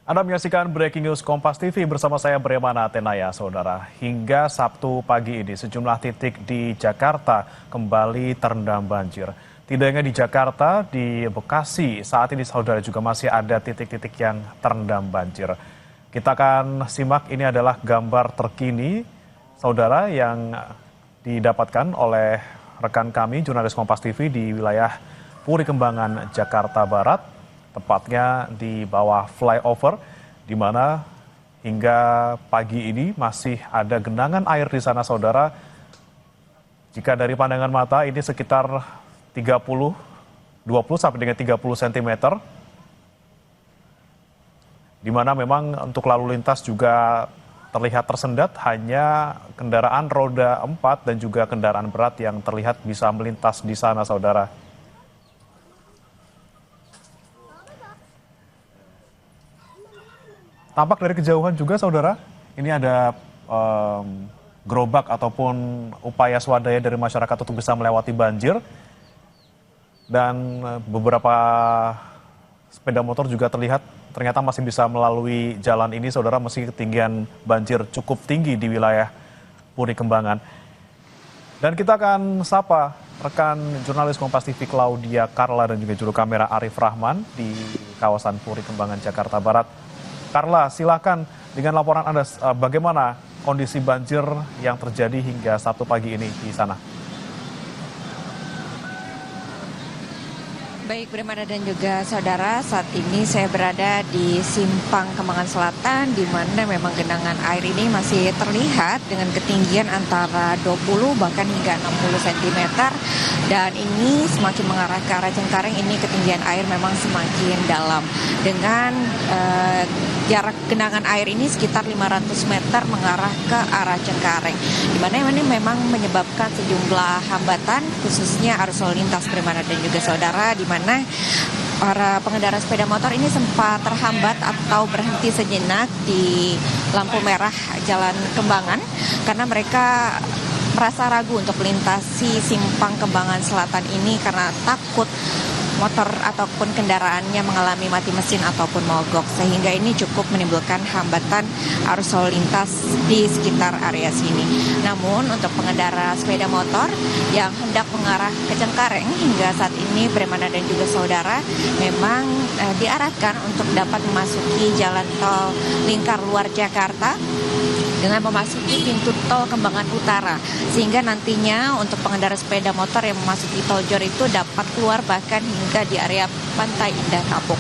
Anda menyaksikan Breaking News Kompas TV bersama saya Bremana Tenaya, Saudara. Hingga Sabtu pagi ini sejumlah titik di Jakarta kembali terendam banjir. Tidak hanya di Jakarta, di Bekasi saat ini Saudara juga masih ada titik-titik yang terendam banjir. Kita akan simak, ini adalah gambar terkini Saudara yang didapatkan oleh rekan kami jurnalis Kompas TV di wilayah Puri Kembangan, Jakarta Barat. Tepatnya di bawah flyover, di mana hingga pagi ini masih ada genangan air di sana, Saudara. Jika dari pandangan mata ini sekitar 20 sampai dengan 30 cm, di mana memang untuk lalu lintas juga terlihat tersendat, hanya kendaraan roda 4 dan juga kendaraan berat yang terlihat bisa melintas di sana, Saudara. Tampak dari kejauhan juga, Saudara, ini ada gerobak ataupun upaya swadaya dari masyarakat untuk bisa melewati banjir. Dan beberapa sepeda motor juga terlihat ternyata masih bisa melalui jalan ini, Saudara, meski ketinggian banjir cukup tinggi di wilayah Puri Kembangan. Dan kita akan sapa rekan jurnalis Kompas TV Claudia Carla dan juga juru kamera Arif Rahman di kawasan Puri Kembangan, Jakarta Barat. Carla, silakan dengan laporan Anda, bagaimana kondisi banjir yang terjadi hingga Sabtu pagi ini di sana? Baik, Bremana dan juga saudara, saat ini saya berada di Simpang Kembangan Selatan, di mana memang genangan air ini masih terlihat dengan ketinggian antara 20 bahkan hingga 60 cm. Dan ini semakin mengarah ke arah Cengkareng, ini ketinggian air memang semakin dalam. Dengan jarak genangan air ini sekitar 500 meter mengarah ke arah Cengkareng. Di mana ini memang menyebabkan sejumlah hambatan, khususnya arus lalu lintas, Bremana dan juga saudara, di mana para pengendara sepeda motor ini sempat terhambat atau berhenti sejenak di lampu merah Jalan Kembangan karena mereka merasa ragu untuk melintasi Simpang Kembangan Selatan ini karena takut motor ataupun kendaraannya mengalami mati mesin ataupun mogok, sehingga ini cukup menimbulkan hambatan arus lalu lintas di sekitar area sini. Namun untuk pengendara sepeda motor yang hendak mengarah ke Cengkareng hingga saat ini, Bremana dan juga saudara, memang diarahkan untuk dapat memasuki jalan tol lingkar luar Jakarta dengan memasuki pintu tol Kembangan Utara, sehingga nantinya untuk pengendara sepeda motor yang memasuki tol Jor itu dapat keluar bahkan hingga di area Pantai Indah Kapuk.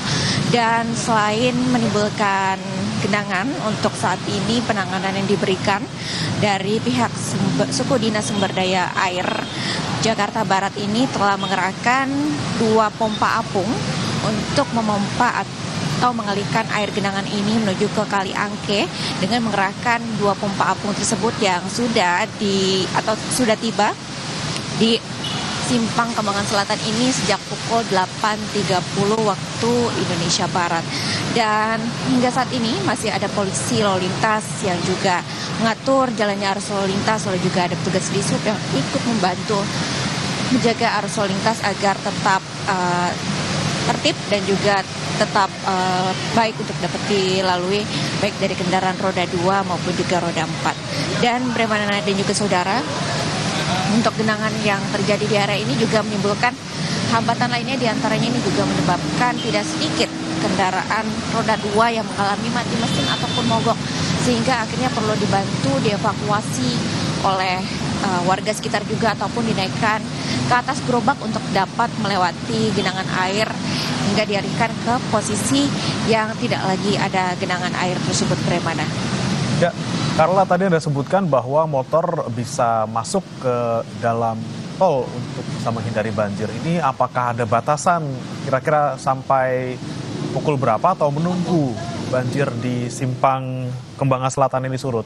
Dan selain menimbulkan genangan, untuk saat ini penanganan yang diberikan dari pihak Suku Dinas Sumber Daya Air Jakarta Barat ini telah mengerahkan 2 pompa apung untuk memompa atau mengalirkan air genangan ini menuju ke Kali Angke dengan mengerahkan 2 pompa apung tersebut yang sudah tiba di Simpang Kembangan Selatan ini sejak pukul 8.30 waktu Indonesia Barat. Dan hingga saat ini masih ada polisi lalu lintas yang juga mengatur jalannya arus lalu lintas, lalu juga ada petugas Dishub yang ikut membantu menjaga arus lalu lintas agar tetap tertib dan juga tetap baik untuk dapat dilalui baik dari kendaraan roda 2 maupun juga roda 4. Dan Bremana dan juga saudara, untuk genangan yang terjadi di area ini juga menimbulkan hambatan lainnya, diantaranya ini juga menyebabkan tidak sedikit kendaraan roda 2 yang mengalami mati mesin ataupun mogok, sehingga akhirnya perlu dibantu dievakuasi oleh warga sekitar juga ataupun dinaikkan ke atas gerobak untuk dapat melewati genangan air hingga dialihkan ke posisi yang tidak lagi ada genangan air tersebut, Bremana. Ya, Carla, tadi Anda sebutkan bahwa motor bisa masuk ke dalam tol untuk bisa menghindari banjir. Ini apakah ada batasan kira-kira sampai pukul berapa atau menunggu banjir di Simpang Kembangan Selatan ini surut?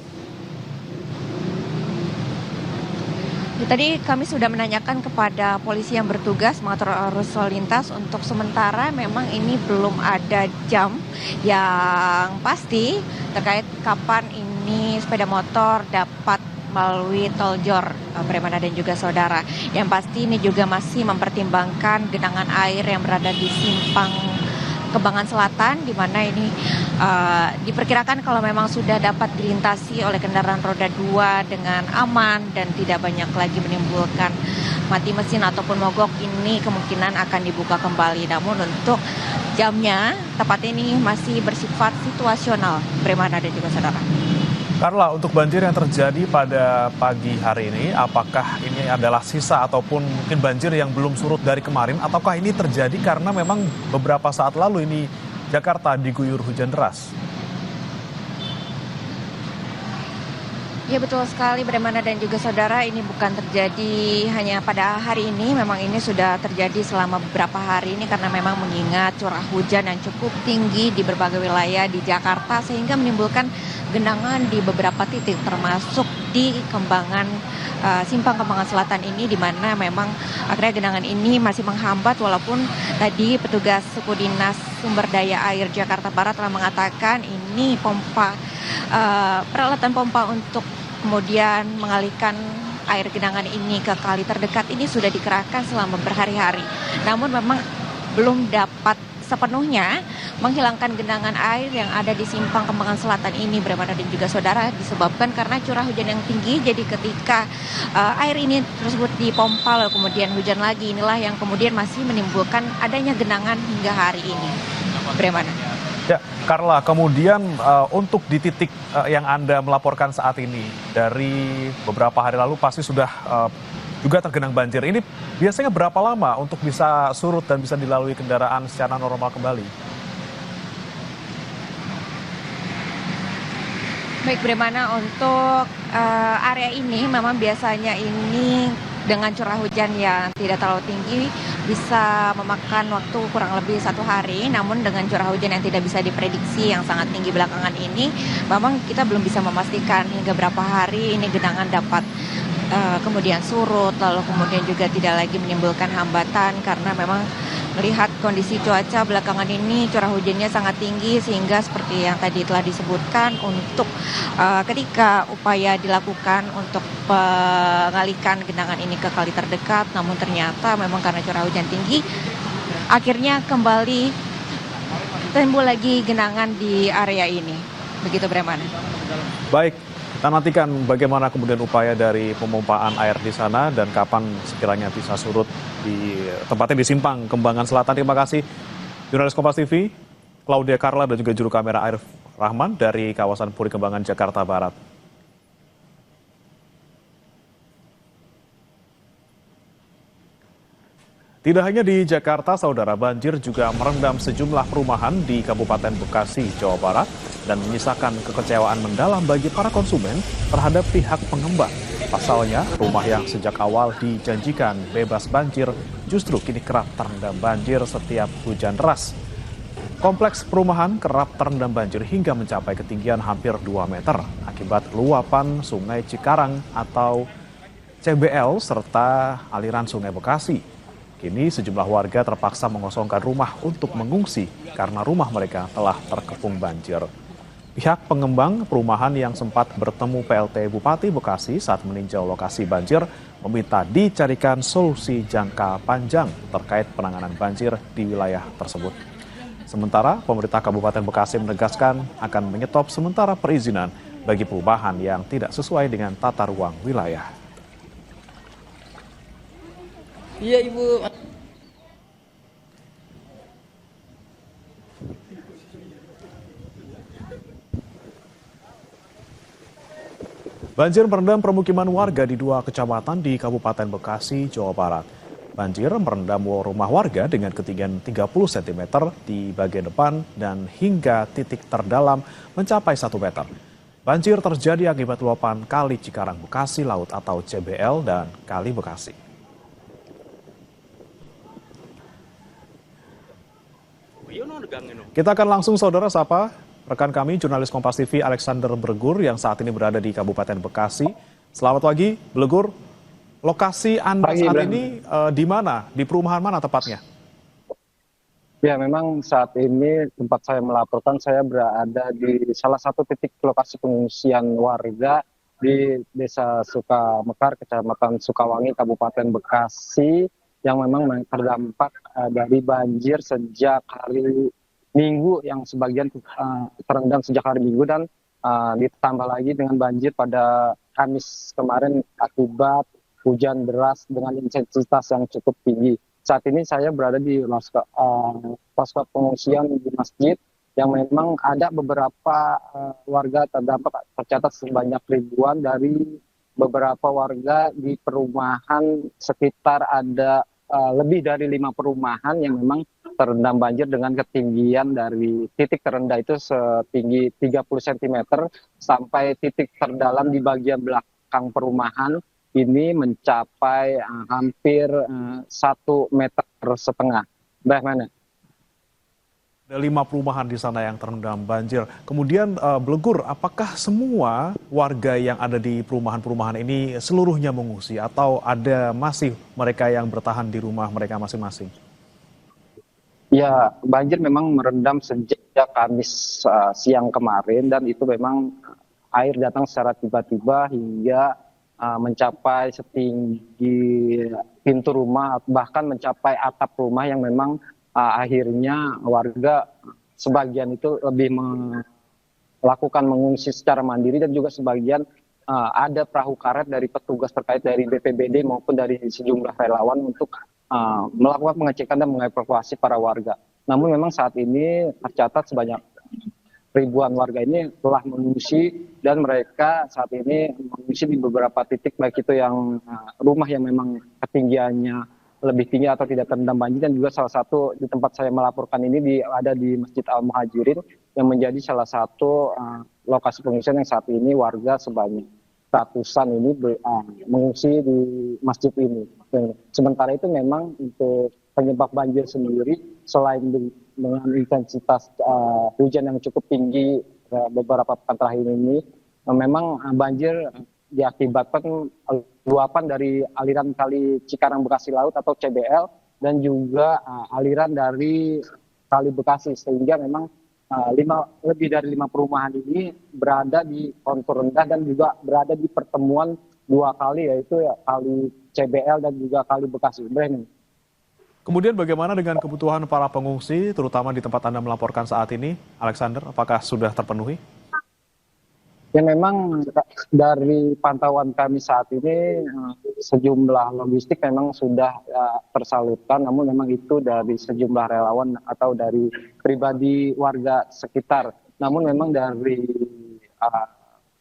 Tadi kami sudah menanyakan kepada polisi yang bertugas mengatur arus lalu lintas. Untuk sementara memang ini belum ada jam yang pasti terkait kapan ini sepeda motor dapat melalui tol Jor, Bremana dan juga saudara. Yang pasti ini juga masih mempertimbangkan genangan air yang berada di Simpang Kembangan Selatan, di mana ini diperkirakan kalau memang sudah dapat dilintasi oleh kendaraan roda 2 dengan aman dan tidak banyak lagi menimbulkan mati mesin ataupun mogok, ini kemungkinan akan dibuka kembali. Namun untuk jamnya tepatnya ini masih bersifat situasional, Bremana dan juga saudara. Carla, untuk banjir yang terjadi pada pagi hari ini, apakah ini adalah sisa ataupun mungkin banjir yang belum surut dari kemarin, ataukah ini terjadi karena memang beberapa saat lalu ini Jakarta diguyur hujan deras? Ya betul sekali Bremana dan juga saudara, ini bukan terjadi hanya pada hari ini, memang ini sudah terjadi selama beberapa hari ini karena memang mengingat curah hujan yang cukup tinggi di berbagai wilayah di Jakarta sehingga menimbulkan genangan di beberapa titik termasuk di Simpang Kembangan Selatan ini, di mana memang akhirnya genangan ini masih menghambat walaupun tadi petugas suku dinas sumber daya air Jakarta Barat telah mengatakan ini peralatan pompa untuk kemudian mengalihkan air genangan ini ke kali terdekat ini sudah dikerahkan selama berhari-hari. Namun memang belum dapat sepenuhnya menghilangkan genangan air yang ada di Simpang Kembangan Selatan ini, Bremana dan juga saudara, disebabkan karena curah hujan yang tinggi. Jadi ketika air ini tersebut dipompa lalu kemudian hujan lagi, inilah yang kemudian masih menimbulkan adanya genangan hingga hari ini, Bremana. Ya, Carla, kemudian untuk di titik yang Anda melaporkan saat ini, dari beberapa hari lalu pasti sudah juga tergenang banjir. Ini biasanya berapa lama untuk bisa surut dan bisa dilalui kendaraan secara normal kembali? Baik Bremana, untuk area ini memang biasanya ini dengan curah hujan yang tidak terlalu tinggi bisa memakan waktu kurang lebih 1 hari. Namun dengan curah hujan yang tidak bisa diprediksi yang sangat tinggi belakangan ini, memang kita belum bisa memastikan hingga berapa hari ini genangan dapat kemudian surut, lalu kemudian juga tidak lagi menimbulkan hambatan karena memang melihat kondisi cuaca belakangan ini curah hujannya sangat tinggi sehingga seperti yang tadi telah disebutkan untuk ketika upaya dilakukan untuk mengalihkan genangan ini ke kali terdekat, namun ternyata memang karena curah hujan tinggi akhirnya kembali timbul lagi genangan di area ini. Begitu Bremana. Baik, kita nantikan bagaimana kemudian upaya dari pemompaan air di sana dan kapan sekiranya bisa surut di tempatnya di Simpang Kembangan Selatan. Terima kasih jurnalis Kompas TV, Claudia Carla dan juga juru kamera Arif Rahman dari kawasan Puri Kembangan, Jakarta Barat. Tidak hanya di Jakarta, saudara, banjir juga merendam sejumlah perumahan di Kabupaten Bekasi, Jawa Barat dan menyisakan kekecewaan mendalam bagi para konsumen terhadap pihak pengembang. Pasalnya, rumah yang sejak awal dijanjikan bebas banjir justru kini kerap terendam banjir setiap hujan deras. Kompleks perumahan kerap terendam banjir hingga mencapai ketinggian hampir 2 meter akibat luapan Sungai Cikarang atau CBL serta aliran Sungai Bekasi. Kini sejumlah warga terpaksa mengosongkan rumah untuk mengungsi karena rumah mereka telah terkepung banjir. Pihak pengembang perumahan yang sempat bertemu PLT Bupati Bekasi saat meninjau lokasi banjir meminta dicarikan solusi jangka panjang terkait penanganan banjir di wilayah tersebut. Sementara pemerintah Kabupaten Bekasi menegaskan akan menyetop sementara perizinan bagi perubahan yang tidak sesuai dengan tata ruang wilayah. Iya Ibu. Banjir merendam permukiman warga di 2 kecamatan di Kabupaten Bekasi, Jawa Barat. Banjir merendam rumah warga dengan ketinggian 30 cm di bagian depan dan hingga titik terdalam mencapai 1 meter. Banjir terjadi akibat luapan Kali Cikarang Bekasi Laut atau CBL dan Kali Bekasi. Kita akan langsung saudara sapa rekan kami jurnalis Kompas TV Alexander Bregur yang saat ini berada di Kabupaten Bekasi. Selamat pagi, Bregur. Lokasi Anda saat ini di mana? Di perumahan mana tepatnya? Ya, memang saat ini tempat saya melaporkan, saya berada di salah satu titik lokasi pengungsian warga di Desa Sukamekar, Kecamatan Sukawangi, Kabupaten Bekasi, yang memang terdampak dari banjir sejak hari Minggu yang sebagian terendam sejak hari Minggu, dan ditambah lagi dengan banjir pada Kamis kemarin akibat hujan deras dengan intensitas yang cukup tinggi. Saat ini saya berada di posko pengungsian di masjid yang memang ada beberapa warga terdampak, tercatat sebanyak ribuan dari beberapa warga di perumahan sekitar ada lebih dari 5 perumahan yang memang terendam banjir dengan ketinggian dari titik terendah itu setinggi 30 cm sampai titik terdalam di bagian belakang perumahan ini mencapai hampir 1,5 meter. Bagaimana? Ada 5 perumahan di sana yang terendam banjir. Kemudian Blegur, apakah semua warga yang ada di perumahan-perumahan ini seluruhnya mengungsi atau ada masih mereka yang bertahan di rumah mereka masing-masing? Ya, banjir memang merendam sejak Kamis siang kemarin, dan itu memang air datang secara tiba-tiba hingga mencapai setinggi pintu rumah, bahkan mencapai atap rumah yang memang akhirnya warga sebagian itu lebih melakukan mengungsi secara mandiri, dan juga sebagian ada perahu karet dari petugas terkait dari BPBD maupun dari sejumlah relawan untuk melakukan pengecekan dan mengevakuasi para warga. Namun memang saat ini tercatat sebanyak ribuan warga ini telah mengungsi, dan mereka saat ini mengungsi di beberapa titik, baik itu yang rumah yang memang ketinggiannya lebih tinggi atau tidak terendam banjir, dan juga salah satu di tempat saya melaporkan ini ada di Masjid Al Muhajirin yang menjadi salah satu lokasi pengungsian yang saat ini warga sebanyak ratusan ini mengungsi di masjid ini. Sementara itu memang untuk penyebab banjir sendiri, selain dengan intensitas hujan yang cukup tinggi beberapa pekan terakhir ini, memang banjir diakibatkan luapan dari aliran Kali Cikarang Bekasi Laut atau CBL, dan juga aliran dari Kali Bekasi, sehingga memang lebih dari 5 perumahan ini berada di kontur rendah dan juga berada di pertemuan 2 kali, yaitu Kali CBL dan juga Kali Bekasi. Kemudian bagaimana dengan kebutuhan para pengungsi, terutama di tempat Anda melaporkan saat ini, Alexander, apakah sudah terpenuhi? Ya, memang dari pantauan kami saat ini sejumlah logistik memang sudah tersalurkan, namun memang itu dari sejumlah relawan atau dari pribadi warga sekitar. Namun memang dari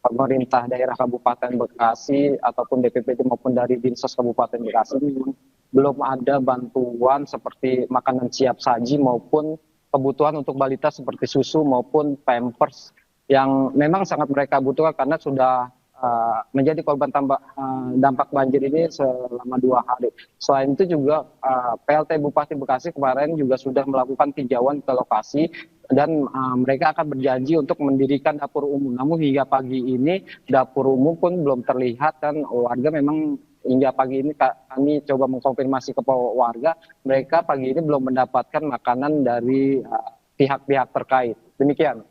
pemerintah daerah Kabupaten Bekasi ataupun BPBD maupun dari Dinsos Kabupaten Bekasi memang belum ada bantuan seperti makanan siap saji maupun kebutuhan untuk balita seperti susu maupun pampers yang memang sangat mereka butuhkan karena sudah menjadi korban dampak banjir ini selama 2 hari. Selain itu juga PLT Bupati Bekasi kemarin juga sudah melakukan tinjauan ke lokasi, dan mereka akan berjanji untuk mendirikan dapur umum. Namun hingga pagi ini dapur umum pun belum terlihat, dan warga memang hingga pagi ini kami coba mengkonfirmasi ke warga, mereka pagi ini belum mendapatkan makanan dari pihak-pihak terkait. Demikian.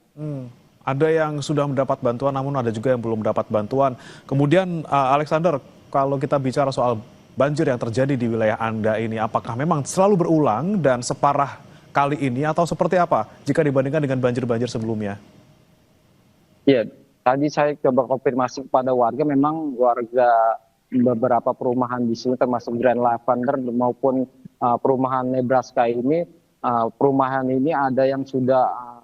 Ada yang sudah mendapat bantuan, namun ada juga yang belum mendapat bantuan. Kemudian Alexander, kalau kita bicara soal banjir yang terjadi di wilayah Anda ini, apakah memang selalu berulang dan separah kali ini atau seperti apa jika dibandingkan dengan banjir-banjir sebelumnya? Ya, tadi saya coba konfirmasi kepada warga, memang warga beberapa perumahan di sini termasuk Grand Lavender maupun perumahan Nebraska ini, perumahan ini ada yang sudah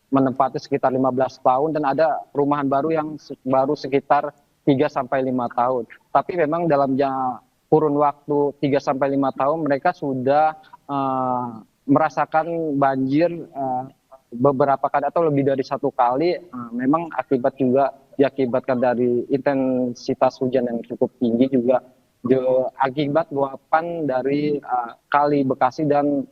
menempati sekitar 15 tahun dan ada perumahan baru yang baru sekitar 3-5 tahun. Tapi memang dalam kurun waktu 3-5 tahun mereka sudah merasakan banjir beberapa kali atau lebih dari 1 kali. Memang diakibatkan dari intensitas hujan yang cukup tinggi, juga akibat luapan dari Kali Bekasi dan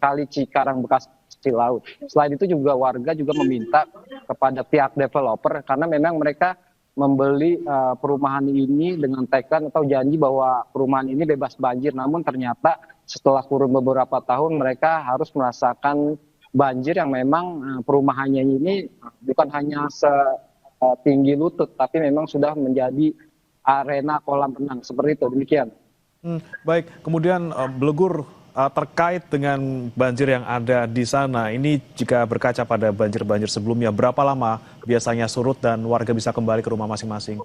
Kali Cikarang Bekasi Laut. Selain itu juga warga juga meminta kepada pihak developer, karena memang mereka membeli perumahan ini dengan tekad atau janji bahwa perumahan ini bebas banjir, namun ternyata setelah kurun beberapa tahun mereka harus merasakan banjir yang memang perumahannya ini bukan hanya setinggi lutut, tapi memang sudah menjadi arena kolam renang seperti itu. Demikian. Baik, kemudian Blegur, terkait dengan banjir yang ada di sana, ini jika berkaca pada banjir-banjir sebelumnya, berapa lama biasanya surut dan warga bisa kembali ke rumah masing-masing?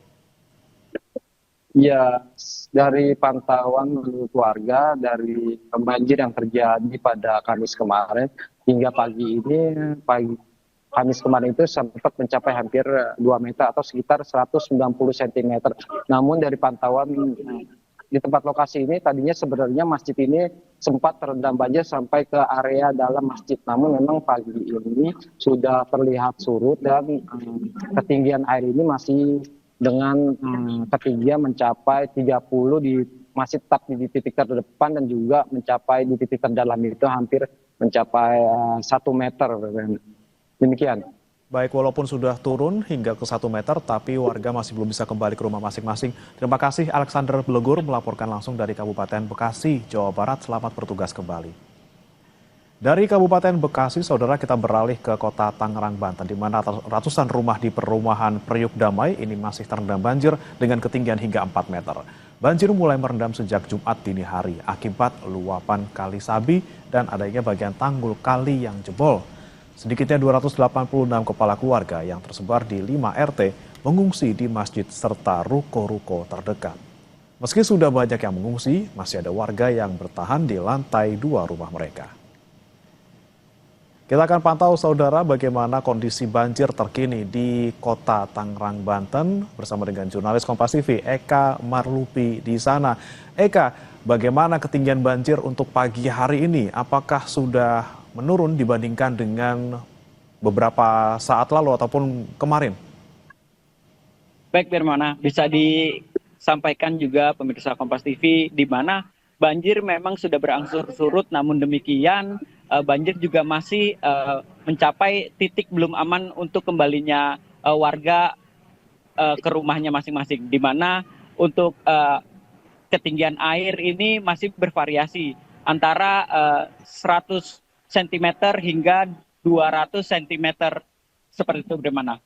Ya, dari pantauan menurut warga dari banjir yang terjadi pada Kamis kemarin hingga pagi ini, Kamis kemarin itu sempat mencapai hampir 2 meter atau sekitar 190 cm. Namun dari pantauan di tempat lokasi ini tadinya sebenarnya masjid ini sempat terendam banjir sampai ke area dalam masjid. Namun memang pagi ini sudah terlihat surut dan ketinggian air ini masih dengan ketinggian mencapai 30 masih tetap di titik terdepan dan juga mencapai di titik terdalam itu hampir mencapai 1 meter. Demikian. Baik, walaupun sudah turun hingga ke 1 meter, tapi warga masih belum bisa kembali ke rumah masing-masing. Terima kasih Alexander Blegur melaporkan langsung dari Kabupaten Bekasi, Jawa Barat. Selamat bertugas kembali. Dari Kabupaten Bekasi, saudara, kita beralih ke kota Tangerang, Banten, di mana ratusan rumah di perumahan Priuk Damai ini masih terendam banjir dengan ketinggian hingga 4 meter. Banjir mulai merendam sejak Jumat dini hari akibat luapan Kali Sabi dan adanya bagian tanggul kali yang jebol. Sedikitnya 286 kepala keluarga yang tersebar di 5 RT mengungsi di masjid serta ruko-ruko terdekat. Meski sudah banyak yang mengungsi, masih ada warga yang bertahan di lantai 2 rumah mereka. Kita akan pantau, saudara, bagaimana kondisi banjir terkini di kota Tangerang, Banten bersama dengan jurnalis Kompas TV Eka Marlupi di sana. Eka, bagaimana ketinggian banjir untuk pagi hari ini? Apakah sudah menurun dibandingkan dengan beberapa saat lalu ataupun kemarin? Baik, Firmana, bisa disampaikan juga pemirsa Kompas TV di mana banjir memang sudah berangsur surut, namun demikian banjir juga masih mencapai titik belum aman untuk kembalinya warga ke rumahnya masing-masing. Di mana untuk ketinggian air ini masih bervariasi antara 100 cm hingga 200 cm seperti itu, bagaimana?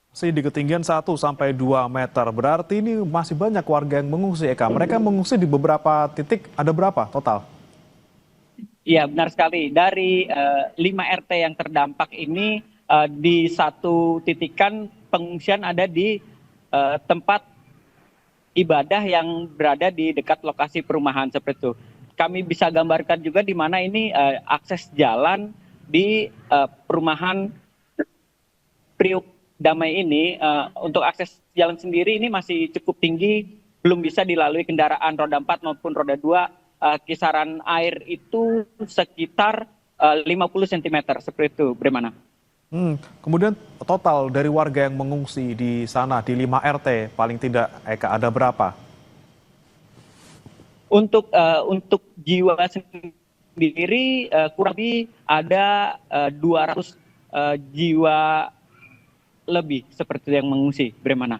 Masih di ketinggian 1 sampai 2 meter. Berarti ini masih banyak warga yang mengungsi, Eka. Mereka mengungsi di beberapa titik, ada berapa total? Iya, benar sekali. Dari 5 RT yang terdampak ini, di satu titikan pengungsian ada di tempat ibadah yang berada di dekat lokasi perumahan seperti itu. Kami bisa gambarkan juga di mana ini akses jalan di perumahan Priuk Damai ini. Untuk akses jalan sendiri ini masih cukup tinggi, belum bisa dilalui kendaraan roda 4 maupun roda 2. Kisaran air itu sekitar 50 cm seperti itu, bagaimana? Kemudian total dari warga yang mengungsi di sana di 5 RT paling tidak, Eka, ada berapa? Untuk jiwa sendiri kurang lebih ada 200 jiwa lebih seperti yang mengungsi, bagaimana?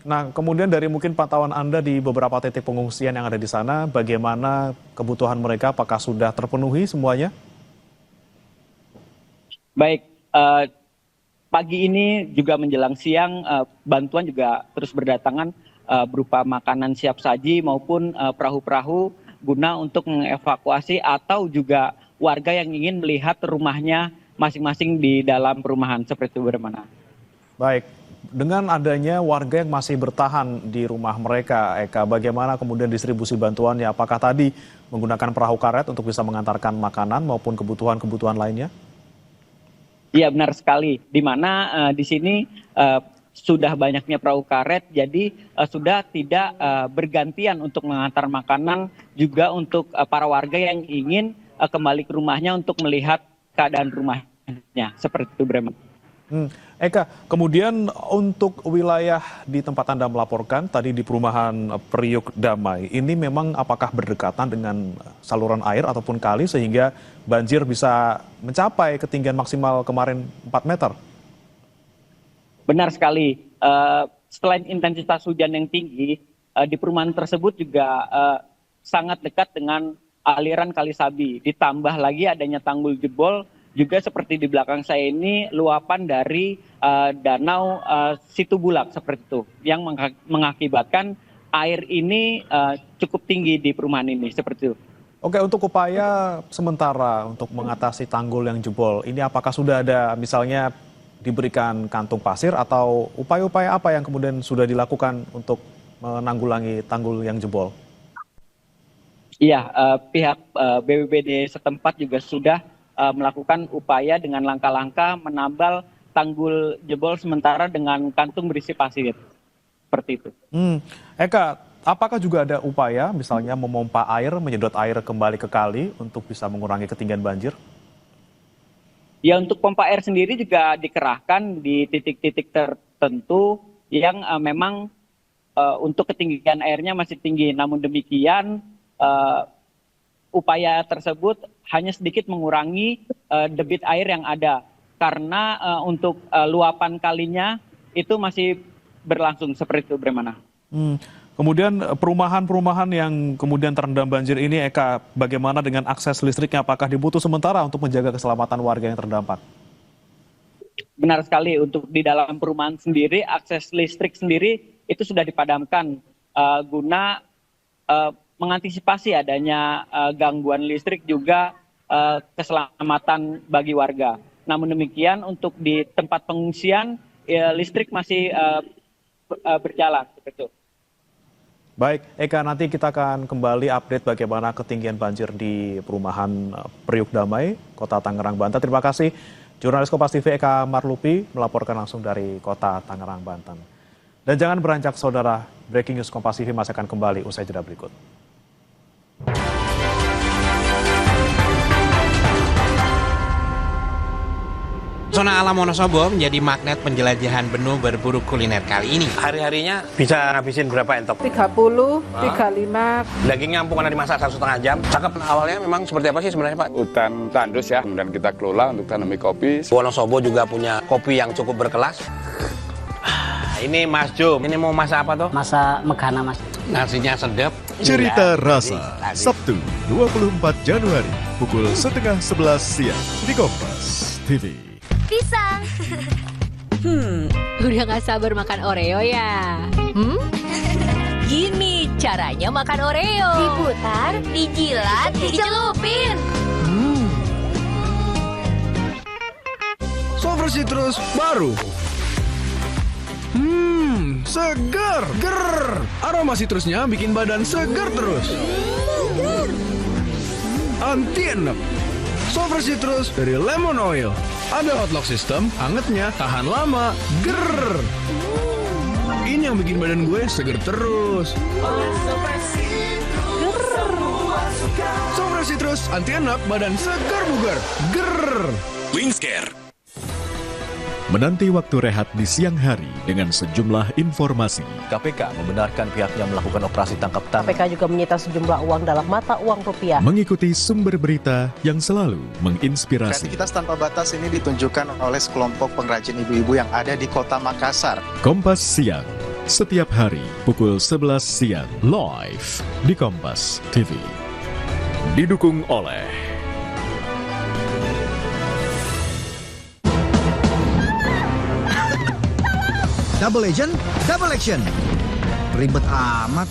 Nah, kemudian dari mungkin pantauan Anda di beberapa titik pengungsian yang ada di sana, bagaimana kebutuhan mereka? Apakah sudah terpenuhi semuanya? Baik, pagi ini juga menjelang siang, bantuan juga terus berdatangan berupa makanan siap saji maupun perahu-perahu guna untuk mengevakuasi atau juga warga yang ingin melihat rumahnya masing-masing di dalam perumahan seperti itu, bagaimana? Baik. Dengan adanya warga yang masih bertahan di rumah mereka, Eka, bagaimana kemudian distribusi bantuannya? Apakah tadi menggunakan perahu karet untuk bisa mengantarkan makanan maupun kebutuhan-kebutuhan lainnya? Iya, benar sekali. Di mana di sini sudah banyaknya perahu karet, jadi sudah tidak bergantian untuk mengantar makanan, juga untuk para warga yang ingin kembali ke rumahnya untuk melihat keadaan rumahnya. Seperti itu, Bremen. Eka, kemudian untuk wilayah di tempat Anda melaporkan tadi di perumahan Priuk Damai, ini memang apakah berdekatan dengan saluran air ataupun kali sehingga banjir bisa mencapai ketinggian maksimal kemarin 4 meter? Benar sekali. Selain intensitas hujan yang tinggi, di perumahan tersebut juga sangat dekat dengan aliran Kali Sabi. Ditambah lagi adanya tanggul jebol, juga seperti di belakang saya ini luapan dari danau Situbulak seperti itu, yang mengakibatkan air ini cukup tinggi di perumahan ini seperti itu. Oke, untuk upaya sementara untuk mengatasi tanggul yang jebol, ini apakah sudah ada misalnya diberikan kantung pasir atau upaya-upaya apa yang kemudian sudah dilakukan untuk menanggulangi tanggul yang jebol? Iya, pihak BPBD setempat juga sudah melakukan upaya dengan langkah-langkah menambal tanggul jebol sementara dengan kantung berisi pasir. Seperti itu. Eka, apakah juga ada upaya misalnya memompa air, menyedot air kembali ke kali untuk bisa mengurangi ketinggian banjir? Ya, untuk pompa air sendiri juga dikerahkan di titik-titik tertentu yang memang untuk ketinggian airnya masih tinggi. Namun demikian upaya tersebut hanya sedikit mengurangi debit air yang ada. Karena untuk luapan kalinya itu masih berlangsung seperti itu, Bremana. Kemudian perumahan-perumahan yang kemudian terendam banjir ini, Eka, bagaimana dengan akses listriknya? Apakah dibutuh sementara untuk menjaga keselamatan warga yang terdampak? Benar sekali, untuk di dalam perumahan sendiri, akses listrik sendiri itu sudah dipadamkan guna mengantisipasi adanya gangguan listrik juga keselamatan bagi warga. Namun demikian untuk di tempat pengungsian listrik masih berjalan. Betul. Baik, Eka, nanti kita akan kembali update bagaimana ketinggian banjir di perumahan Priuk Damai, Kota Tangerang, Banten. Terima kasih, jurnalis Kompas TV Eka Marlupi melaporkan langsung dari Kota Tangerang, Banten. Dan jangan beranjak, saudara, breaking news Kompas TV masih akan kembali usai jeda berikut. Zona alam Wonosobo menjadi magnet penjelajahan benua berburu kuliner kali ini. Hari-harinya bisa ngabisin berapa entok? 30, 35. Dagingnya ampungan dimasak 1,5 jam. Cakep. Awalnya memang seperti apa sih sebenarnya, Pak? Hutan tandus ya, kemudian kita kelola untuk tanami kopi. Wonosobo juga punya kopi yang cukup berkelas. Ini Mas Jum, ini mau masak apa tuh? Masa megana, Mas. Nasinya sedap. Cerita Rasa, Sabtu 24 Januari, pukul 10:30 siang di Kompas TV. Pisang. Udah gak sabar makan Oreo ya? Gini caranya makan Oreo. Diputar, dijilat, dicelupin. Soft Citrus baru. Segar. Aroma citrusnya bikin badan segar terus. Anti enak. Soft Citrus dari Lemon Oil. Ada hot lock system, hangatnya tahan lama. Ini yang bikin badan gue seger terus. Soft Citrus anti enak, badan segar bugar. Wingscare. Menanti waktu rehat di siang hari dengan sejumlah informasi. KPK membenarkan pihaknya melakukan operasi tangkap tangan. KPK juga menyita sejumlah uang dalam mata uang rupiah. Mengikuti sumber berita yang selalu menginspirasi. Kreativitas tanpa batas ini ditunjukkan oleh sekelompok pengrajin ibu-ibu yang ada di Kota Makassar. Kompas Siang, setiap hari pukul 11 siang, live di Kompas TV. Didukung oleh Double Agent, Double Action. Ribet amat.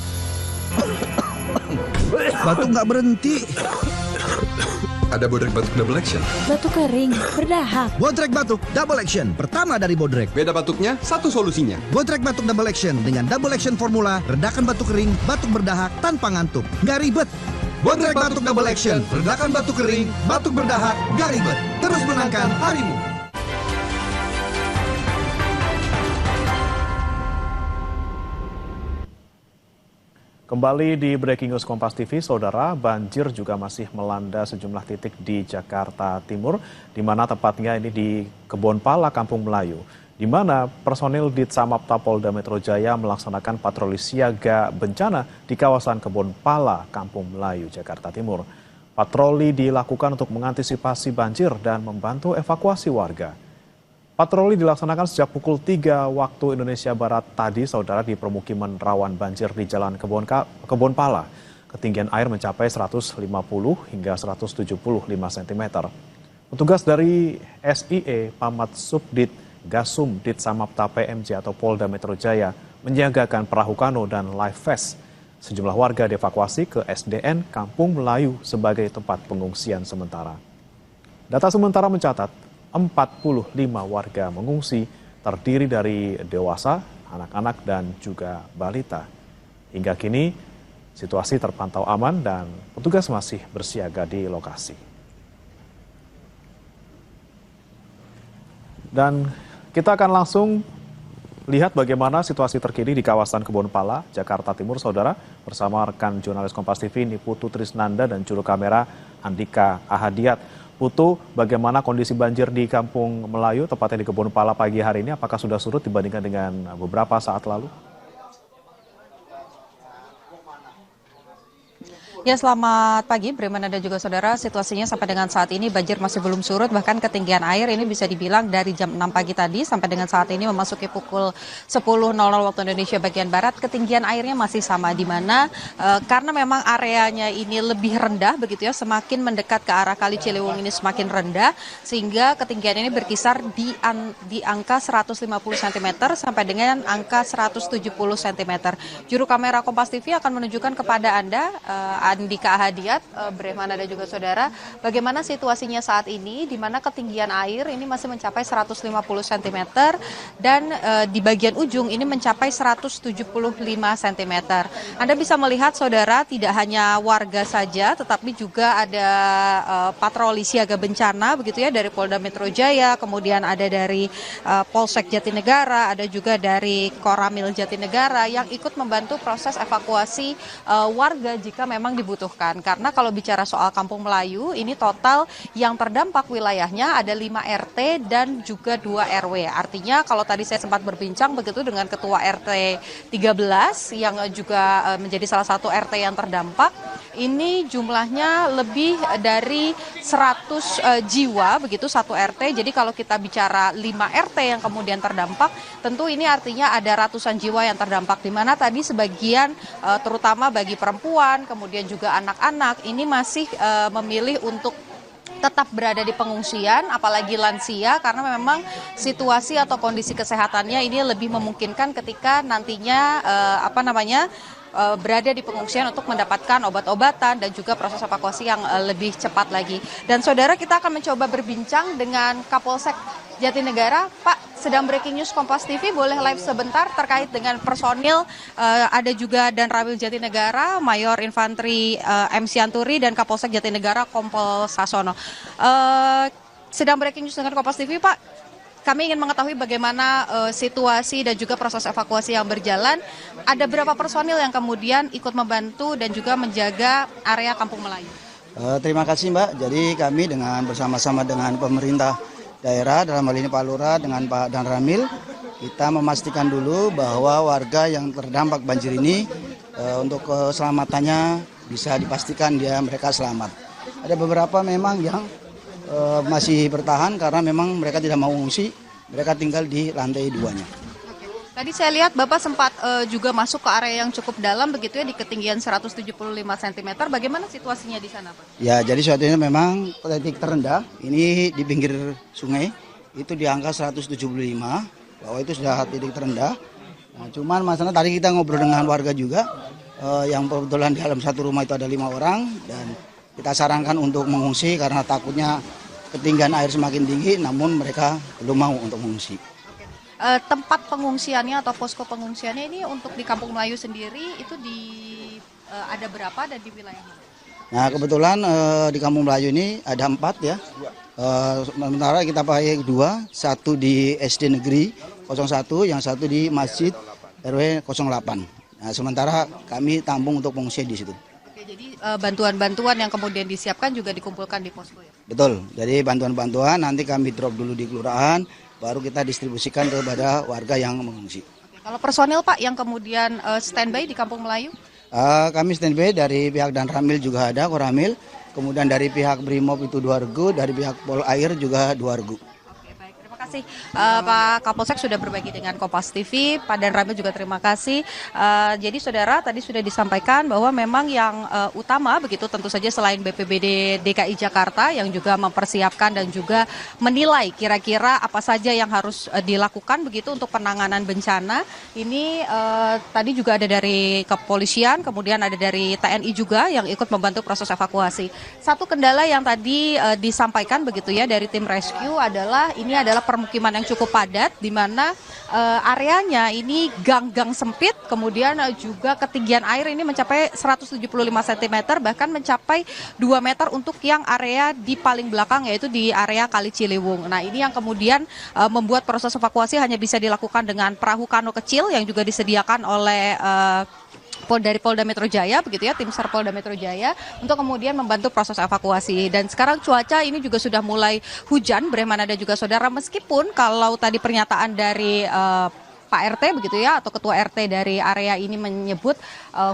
Batuk nggak berhenti. Ada Bodrek Batuk Double Action. Batuk kering, berdahak. Bodrek Batuk Double Action. Pertama dari Bodrek. Beda batuknya, satu solusinya. Bodrek Batuk Double Action dengan Double Action formula. Redakan batuk kering, batuk berdahak tanpa ngantuk. Nggak ribet. Bodrek Batuk Double Action. Redakan batuk kering, batuk berdahak. Nggak ribet. Terus menangkan harimu. Kembali di Breaking News Kompas TV, saudara, banjir juga masih melanda sejumlah titik di Jakarta Timur, di mana tepatnya ini di Kebon Pala, Kampung Melayu, di mana personil Ditsamapta Polda Metro Jaya melaksanakan patroli siaga bencana di kawasan Kebon Pala, Kampung Melayu, Jakarta Timur. Patroli dilakukan untuk mengantisipasi banjir dan membantu evakuasi warga. Patroli dilaksanakan sejak pukul 3 waktu Indonesia Barat tadi, saudara, di permukiman rawan banjir di Jalan Kebon Pala. Ketinggian air mencapai 150 hingga 175 cm. Petugas dari SIE Pamat Subdit Gasum Ditsamapta PMJ atau Polda Metro Jaya menyiagakan perahu kano dan life vest. Sejumlah warga dievakuasi ke SDN Kampung Melayu sebagai tempat pengungsian sementara. Data sementara mencatat 45 warga mengungsi terdiri dari dewasa, anak-anak, dan juga balita. Hingga kini, situasi terpantau aman dan petugas masih bersiaga di lokasi. Dan kita akan langsung lihat bagaimana situasi terkini di kawasan Kebonpala, Jakarta Timur, saudara, bersama rekan jurnalis Kompas TV Niputu Trisnanda dan juru kamera Andika Ahadiat. Putu, bagaimana kondisi banjir di Kampung Melayu, tepatnya di Kebonpala pagi hari ini? Apakah sudah surut dibandingkan dengan beberapa saat lalu? Ya, selamat pagi, Breman dan juga saudara. Situasinya sampai dengan saat ini banjir masih belum surut, bahkan ketinggian air ini bisa dibilang dari jam 6 pagi tadi sampai dengan saat ini memasuki pukul 10.00 waktu Indonesia bagian Barat. Ketinggian airnya masih sama, di mana karena memang areanya ini lebih rendah begitu ya, semakin mendekat ke arah Kali Ciliwung ini semakin rendah, sehingga ketinggian ini berkisar di angka 150 cm sampai dengan angka 170 cm. Juru kamera Kompas TV akan menunjukkan kepada Anda, Andika Ahadiat, Brehmana dan juga saudara, bagaimana situasinya saat ini, di mana ketinggian air ini masih mencapai 150 cm dan di bagian ujung ini mencapai 175 cm. Anda bisa melihat, saudara, tidak hanya warga saja, tetapi juga ada patroli siaga bencana begitu ya dari Polda Metro Jaya, kemudian ada dari Polsek Jatinegara, ada juga dari Koramil Jatinegara yang ikut membantu proses evakuasi warga jika memang dibutuhkan. Karena kalau bicara soal Kampung Melayu, ini total yang terdampak wilayahnya ada 5 RT dan juga 2 RW. Artinya kalau tadi saya sempat berbincang begitu dengan Ketua RT 13 yang juga menjadi salah satu RT yang terdampak, ini jumlahnya lebih dari 100 jiwa begitu satu RT. Jadi kalau kita bicara 5 RT yang kemudian terdampak, tentu ini artinya ada ratusan jiwa yang terdampak, di mana tadi sebagian terutama bagi perempuan, kemudian juga anak-anak ini masih memilih untuk tetap berada di pengungsian, apalagi lansia, karena memang situasi atau kondisi kesehatannya ini lebih memungkinkan ketika nantinya berada di pengungsian untuk mendapatkan obat-obatan dan juga proses evakuasi yang lebih cepat lagi. Dan saudara, kita akan mencoba berbincang dengan Kapolsek Jatinegara. Pak, sedang breaking news Kompas TV, boleh live sebentar terkait dengan personil, ada juga Danramil Jatinegara, Mayor Infanteri M. Sianturi, dan Kapolsek Jatinegara Kompol Sasono. Sedang breaking news dengan Kompas TV, Pak. Kami ingin mengetahui bagaimana situasi dan juga proses evakuasi yang berjalan. Ada berapa personil yang kemudian ikut membantu dan juga menjaga area Kampung Melayu? Terima kasih, Mbak. Jadi kami bersama-sama dengan pemerintah daerah, dalam hal ini Pak Lurah dengan Pak Danramil, kita memastikan dulu bahwa warga yang terdampak banjir ini untuk keselamatannya bisa dipastikan mereka selamat. Ada beberapa memang yang masih bertahan karena memang mereka tidak mau mengungsi, mereka tinggal di lantai 2-nya. Tadi saya lihat Bapak sempat juga masuk ke area yang cukup dalam begitu ya, di ketinggian 175 cm. Bagaimana situasinya di sana, Pak? Ya, jadi suatunya memang titik terendah, ini di pinggir sungai, itu di angka 175, bahwa itu sudah titik terendah. Nah, cuman masalah tadi kita ngobrol dengan warga juga, yang kebetulan di dalam satu rumah itu ada 5 orang, dan kita sarankan untuk mengungsi karena takutnya ketinggian air semakin tinggi, namun mereka belum mau untuk mengungsi. Tempat pengungsiannya atau posko pengungsiannya ini untuk di Kampung Melayu sendiri itu ada berapa dan di wilayah mana? Nah, kebetulan di Kampung Melayu ini ada 4 ya. Sementara kita pakai 2, satu di SD Negeri 01, yang satu di Masjid RW 08. Nah, sementara kami tampung untuk pengungsian di situ. Oke, jadi bantuan-bantuan yang kemudian disiapkan juga dikumpulkan di posko ya? Betul, jadi bantuan-bantuan nanti kami drop dulu di kelurahan, baru kita distribusikan kepada warga yang mengungsi. Oke, kalau personil Pak yang kemudian standby di Kampung Melayu? Kami standby dari pihak Danramil juga ada, Koramil, kemudian dari pihak Brimob itu 2 regu, dari pihak Pol Air juga 2 regu. Oke, baik. Terima kasih Pak Kapolsek sudah berbagi dengan Kompas TV. Pak Dan Ramil juga terima kasih. Jadi saudara tadi sudah disampaikan bahwa memang yang utama begitu tentu saja selain BPBD DKI Jakarta yang juga mempersiapkan dan juga menilai kira-kira apa saja yang harus dilakukan begitu untuk penanganan bencana. Ini tadi juga ada dari kepolisian, kemudian ada dari TNI juga yang ikut membantu proses evakuasi. Satu kendala yang tadi disampaikan begitu ya dari tim rescue adalah ini adalah permukiman yang cukup padat di mana areanya ini gang-gang sempit, kemudian juga ketinggian air ini mencapai 175 cm bahkan mencapai 2 meter untuk yang area di paling belakang yaitu di area Kali Ciliwung. Nah, ini yang kemudian membuat proses evakuasi hanya bisa dilakukan dengan perahu kano kecil yang juga disediakan oleh dari Polda Metro Jaya begitu ya, tim SAR Polda Metro Jaya untuk kemudian membantu proses evakuasi. Dan sekarang cuaca ini juga sudah mulai hujan, Brehmana dan juga saudara, meskipun kalau tadi pernyataan dari Pak RT begitu ya atau ketua RT dari area ini menyebut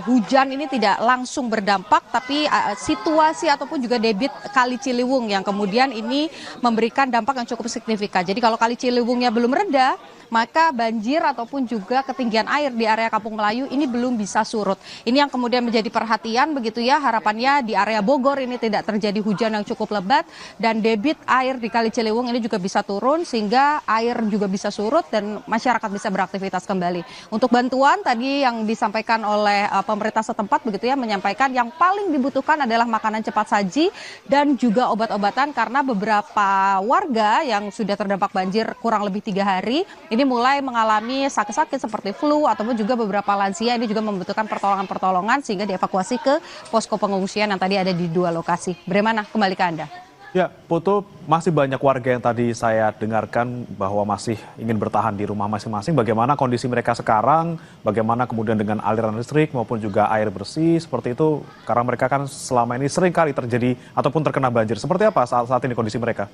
hujan ini tidak langsung berdampak, tapi situasi ataupun juga debit Kali Ciliwung yang kemudian ini memberikan dampak yang cukup signifikan. Jadi kalau Kali Ciliwungnya belum reda, maka banjir ataupun juga ketinggian air di area Kampung Melayu ini belum bisa surut. Ini yang kemudian menjadi perhatian begitu ya, harapannya di area Bogor ini tidak terjadi hujan yang cukup lebat dan debit air di Kali Ciliwung ini juga bisa turun sehingga air juga bisa surut dan masyarakat bisa beraktivitas kembali. Untuk bantuan tadi yang disampaikan oleh pemerintah setempat begitu ya, menyampaikan yang paling dibutuhkan adalah makanan cepat saji dan juga obat-obatan karena beberapa warga yang sudah terdampak banjir kurang lebih 3 hari ini mulai mengalami sakit-sakit seperti flu ataupun juga beberapa lansia ini juga membutuhkan pertolongan-pertolongan sehingga dievakuasi ke posko pengungsian yang tadi ada di 2 lokasi. Bremana, kembali ke Anda. Ya, Putu, masih banyak warga yang tadi saya dengarkan bahwa masih ingin bertahan di rumah masing-masing. Bagaimana kondisi mereka sekarang? Bagaimana kemudian dengan aliran listrik maupun juga air bersih seperti itu? Karena mereka kan selama ini sering kali terjadi ataupun terkena banjir. Seperti apa saat ini kondisi mereka?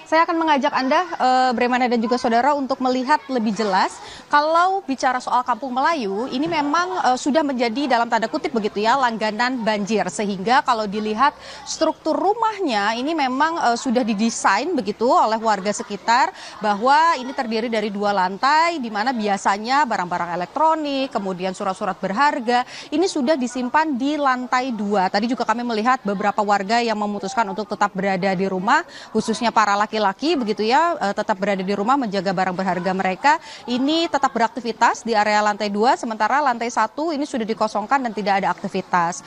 Saya akan mengajak Anda, Bremana dan juga saudara, untuk melihat lebih jelas. Kalau bicara soal Kampung Melayu, ini memang sudah menjadi dalam tanda kutip begitu ya, langganan banjir. Sehingga kalau dilihat struktur rumahnya, ini memang sudah didesain begitu oleh warga sekitar, bahwa ini terdiri dari 2 lantai, di mana biasanya barang-barang elektronik, kemudian surat-surat berharga, ini sudah disimpan di lantai 2. Tadi juga kami melihat beberapa warga yang memutuskan untuk tetap berada di rumah, khususnya para laki-laki begitu ya, tetap berada di rumah menjaga barang berharga mereka. Ini tetap beraktivitas di area lantai 2, sementara lantai 1 ini sudah dikosongkan dan tidak ada aktivitas.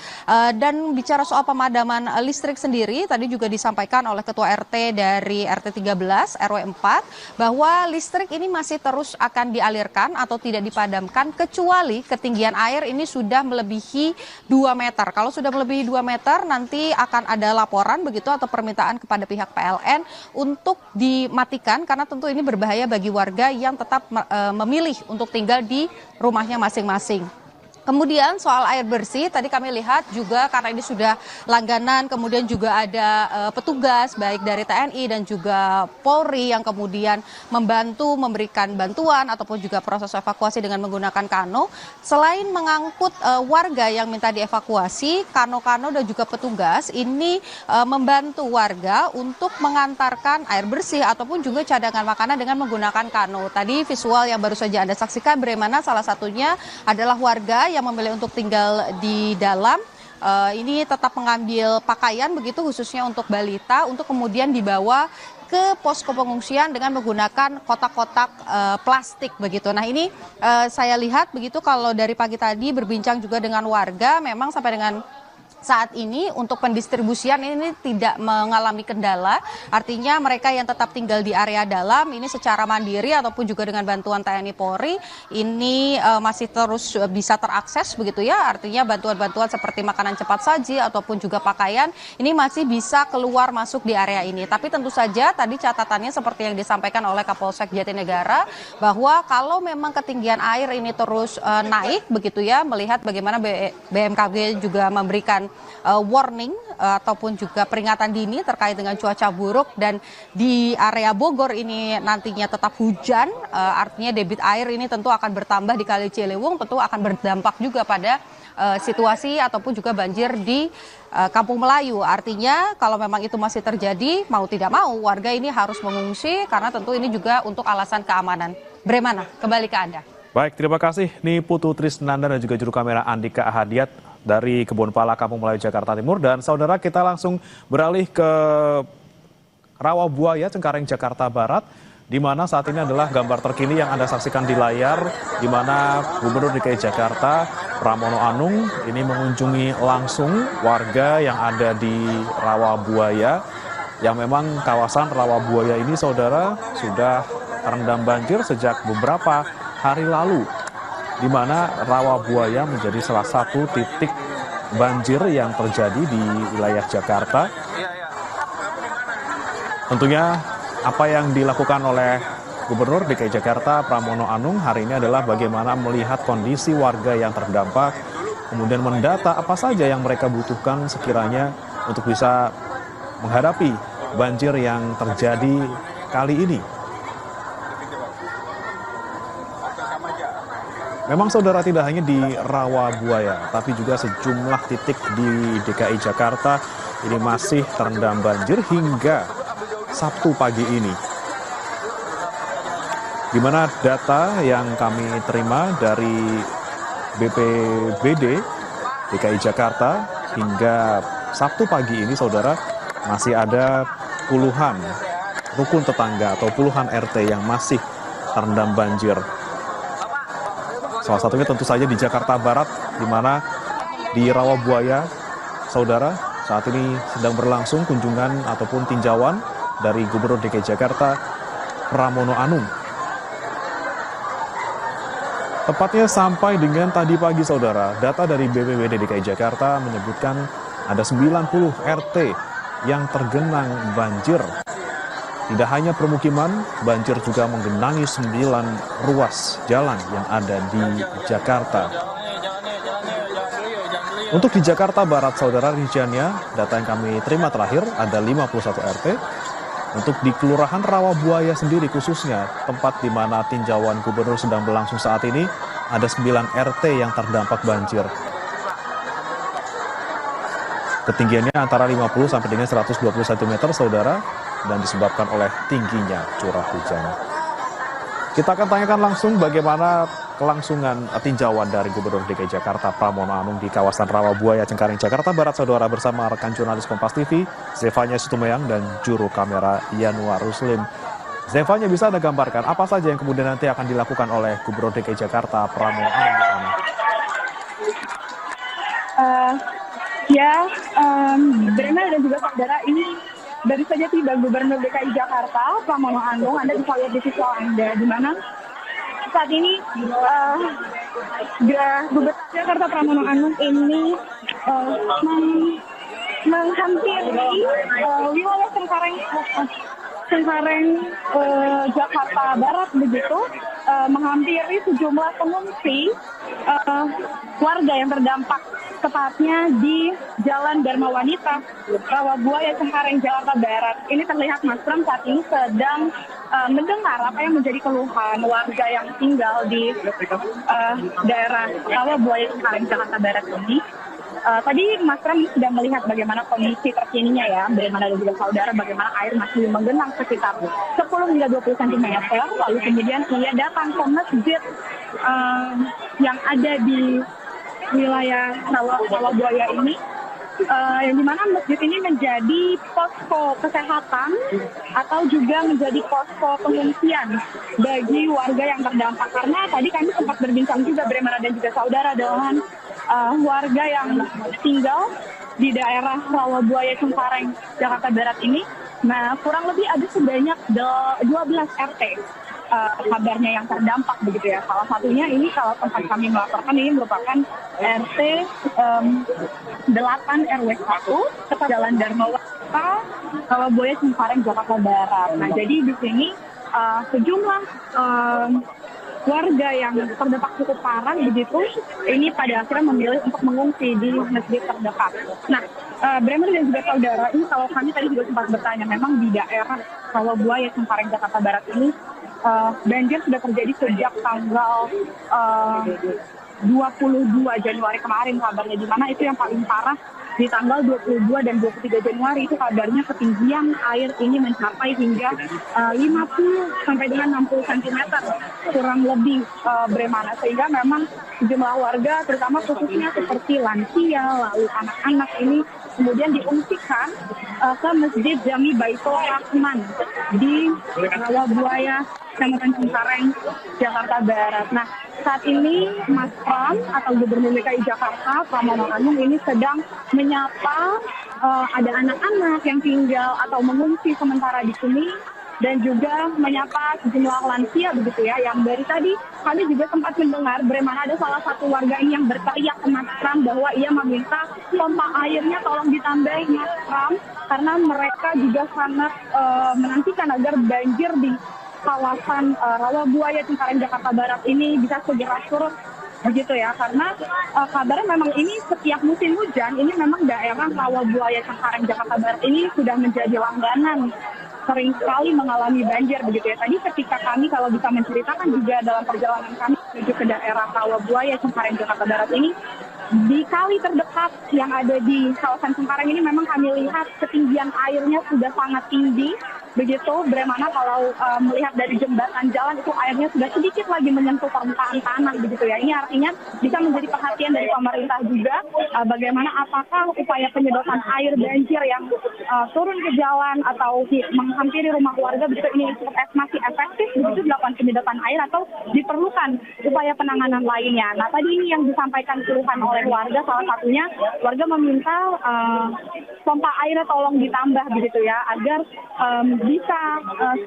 Dan bicara soal pemadaman listrik sendiri, tadi juga disampaikan oleh Ketua RT dari RT 13 RW 4 bahwa listrik ini masih terus akan dialirkan atau tidak dipadamkan kecuali ketinggian air ini sudah melebihi 2 meter. Kalau sudah melebihi 2 meter nanti akan ada laporan begitu atau permintaan kepada pihak PLN untuk dimatikan karena tentu ini berbahaya bagi warga yang tetap memilih untuk tinggal di rumahnya masing-masing. Kemudian soal air bersih, tadi kami lihat juga karena ini sudah langganan, kemudian juga ada petugas baik dari TNI dan juga Polri yang kemudian membantu memberikan bantuan ataupun juga proses evakuasi dengan menggunakan kano. Selain mengangkut warga yang minta dievakuasi, kano-kano dan juga petugas ini membantu warga untuk mengantarkan air bersih ataupun juga cadangan makanan dengan menggunakan kano. Tadi visual yang baru saja Anda saksikan, Bremana, salah satunya adalah warga yang memilih untuk tinggal di dalam. Ini tetap mengambil pakaian begitu khususnya untuk balita untuk kemudian dibawa ke posko pengungsian dengan menggunakan kotak-kotak plastik begitu. Nah ini saya lihat begitu kalau dari pagi tadi berbincang juga dengan warga, memang sampai dengan saat ini untuk pendistribusian ini tidak mengalami kendala, artinya mereka yang tetap tinggal di area dalam ini secara mandiri ataupun juga dengan bantuan TNI Polri ini masih terus bisa terakses begitu ya, artinya bantuan-bantuan seperti makanan cepat saji ataupun juga pakaian ini masih bisa keluar masuk di area ini. Tapi tentu saja tadi catatannya seperti yang disampaikan oleh Kapolsek Jatinegara bahwa kalau memang ketinggian air ini terus naik begitu ya, melihat bagaimana BMKG juga memberikan warning ataupun juga peringatan dini terkait dengan cuaca buruk, dan di area Bogor ini nantinya tetap hujan, artinya debit air ini tentu akan bertambah di Kali Ciliwung, tentu akan berdampak juga pada situasi ataupun juga banjir di Kampung Melayu. Artinya kalau memang itu masih terjadi, mau tidak mau warga ini harus mengungsi karena tentu ini juga untuk alasan keamanan. Bremana, kembali ke Anda. Baik, terima kasih. Ini Putu Trisnanda dan juga juru kamera Andika Ahadiat dari Kebonpala Kampung Melayu, Jakarta Timur. Dan saudara, kita langsung beralih ke Rawabuaya, Cengkareng, Jakarta Barat, di mana saat ini adalah gambar terkini yang Anda saksikan di layar, di mana Gubernur DKI Jakarta Pramono Anung ini mengunjungi langsung warga yang ada di Rawabuaya, yang memang kawasan Rawabuaya ini, saudara, sudah terendam banjir sejak beberapa hari lalu, di mana Rawabuaya menjadi salah satu titik banjir yang terjadi di wilayah Jakarta. Tentunya apa yang dilakukan oleh Gubernur DKI Jakarta Pramono Anung hari ini adalah bagaimana melihat kondisi warga yang terdampak, kemudian mendata apa saja yang mereka butuhkan sekiranya untuk bisa menghadapi banjir yang terjadi kali ini. Memang saudara, tidak hanya di Rawabuaya, tapi juga sejumlah titik di DKI Jakarta ini masih terendam banjir hingga Sabtu pagi ini. Di mana data yang kami terima dari BPBD DKI Jakarta hingga Sabtu pagi ini, saudara, masih ada puluhan rukun tetangga atau puluhan RT yang masih terendam banjir. Salah satunya tentu saja di Jakarta Barat, di mana di Rawabuaya, saudara, saat ini sedang berlangsung kunjungan ataupun tinjauan dari Gubernur DKI Jakarta Pramono Anung. Tepatnya sampai dengan tadi pagi, saudara, data dari BPBD DKI Jakarta menyebutkan ada 90 RT yang tergenang banjir. Tidak hanya permukiman, banjir juga menggenangi 9 ruas jalan yang ada di Jakarta. Untuk di Jakarta Barat, saudara, rinciannya, data yang kami terima terakhir, ada 51 RT. Untuk di Kelurahan Rawabuaya sendiri khususnya, tempat di mana tinjauan Gubernur sedang berlangsung saat ini, ada 9 RT yang terdampak banjir. Ketinggiannya antara 50 sampai dengan 120 cm, saudara, dan disebabkan oleh tingginya curah hujan. Kita akan tanyakan langsung bagaimana kelangsungan tinjauan dari Gubernur DKI Jakarta Pramono Anung di kawasan Rawabuaya, Cengkareng, Jakarta Barat, saudara, bersama rekan jurnalis Kompas TV, Zevanya Sutumayang, dan juru kamera Yanuar Ruslim. Zevanya, bisa Anda gambarkan apa saja yang kemudian nanti akan dilakukan oleh Gubernur DKI Jakarta Pramono Anung di sana? Brenda dan juga saudara, ini baru saja tiba Gubernur DKI Jakarta Pramono Anung. Anda bisa lihat di visual Anda, di mana saat ini Gubernur Jakarta Pramono Anung ini menghampiri wilayah Cengkareng Jakarta Barat, begitu, menghampiri sejumlah pengungsi warga yang terdampak, tepatnya di Jalan Dharma Wanita, Rawabuaya, Cengkareng, Jakarta Barat. Ini terlihat Mas Pram saat ini sedang mendengar apa yang menjadi keluhan warga yang tinggal di daerah Rawabuaya, Cengkareng, Jakarta Barat ini. Tadi Mas Pram sudah melihat bagaimana kondisi terkininya, ya, bagaimana dan juga saudara, bagaimana air masih menggenang sekitar 10 hingga 20 cm. Lalu kemudian ia datang ke masjid yang ada di wilayah Rawabuaya ini, yang dimana masjid ini menjadi posko kesehatan atau juga menjadi posko pengungsian bagi warga yang terdampak. Karena tadi kami sempat berbincang juga, Bremana dan juga saudara, dengan warga yang tinggal di daerah Rawabuaya, Cengkareng, Jakarta Barat ini. Nah, kurang lebih ada sebanyak 12 RT kabarnya yang terdampak, begitu ya. Salah satunya ini, kalau tempat kami melaporkan, ini merupakan RT 8 RW 1 tepat Jalan Dharma Wanita, Rawabuaya, Cengkareng, Jakarta Barat. Nah, jadi di sini sejumlah warga yang terdampak cukup parah begitu, ini pada akhirnya memilih untuk mengungsi di masjid terdekat. Nah, Bremer dan juga saudara, ini kalau kami tadi juga sempat bertanya, memang di daerah Rawabuaya Cengkareng Jakarta Barat ini banjir sudah terjadi sejak tanggal 22 Januari kemarin kabarnya, di mana itu yang paling parah di tanggal 22 dan 23 Januari itu kabarnya ketinggian air ini mencapai hingga 50 sampai dengan 60 cm kurang lebih Bremana, sehingga memang sejumlah warga terutama khususnya seperti lansia lalu anak-anak ini kemudian diungsikan ke Masjid Jami Baitul Rahman di Rawabuaya, Kecamatan Cengkareng, Jakarta Barat. Nah, saat ini Mas Pram atau Gubernur DKI Jakarta, Pramono Anung ini sedang menyapa ada anak-anak yang tinggal atau mengungsi sementara di sini dan juga menyapa sejumlah lansia begitu ya, yang dari tadi kami juga sempat mendengar Bremana ada salah satu warga ini yang berteriak ke Mas Pram bahwa ia meminta pompa airnya tolong ditambahi Mas Pram, karena mereka juga sangat menantikan agar banjir di kawasan Rawabuaya Cengkareng Jakarta Barat ini bisa segera surut begitu ya, karena kabarnya memang ini setiap musim hujan ini memang daerah Rawabuaya Cengkareng Jakarta Barat ini sudah menjadi langganan, sering sekali mengalami banjir begitu ya. Tadi ketika kami kalau bisa menceritakan juga dalam perjalanan kami menuju ke daerah Rawabuaya Cengkareng Jakarta Barat ini, di kali terdekat yang ada di kawasan Cengkareng ini memang kami lihat ketinggian airnya sudah sangat tinggi begitu. Bremana kalau melihat dari jembatan jalan itu airnya sudah sedikit lagi menyentuh permukaan tanah begitu ya. Ini artinya bisa menjadi perhatian dari pemerintah juga bagaimana apakah upaya penyedotan air banjir yang turun ke jalan atau menghampiri rumah warga begitu ini masih efektif begitu dilakukan penyedotan air atau diperlukan upaya penanganan lainnya. Nah, tadi ini yang disampaikan keluhan oleh warga, salah satunya warga meminta pompa airnya tolong ditambah begitu ya agar bisa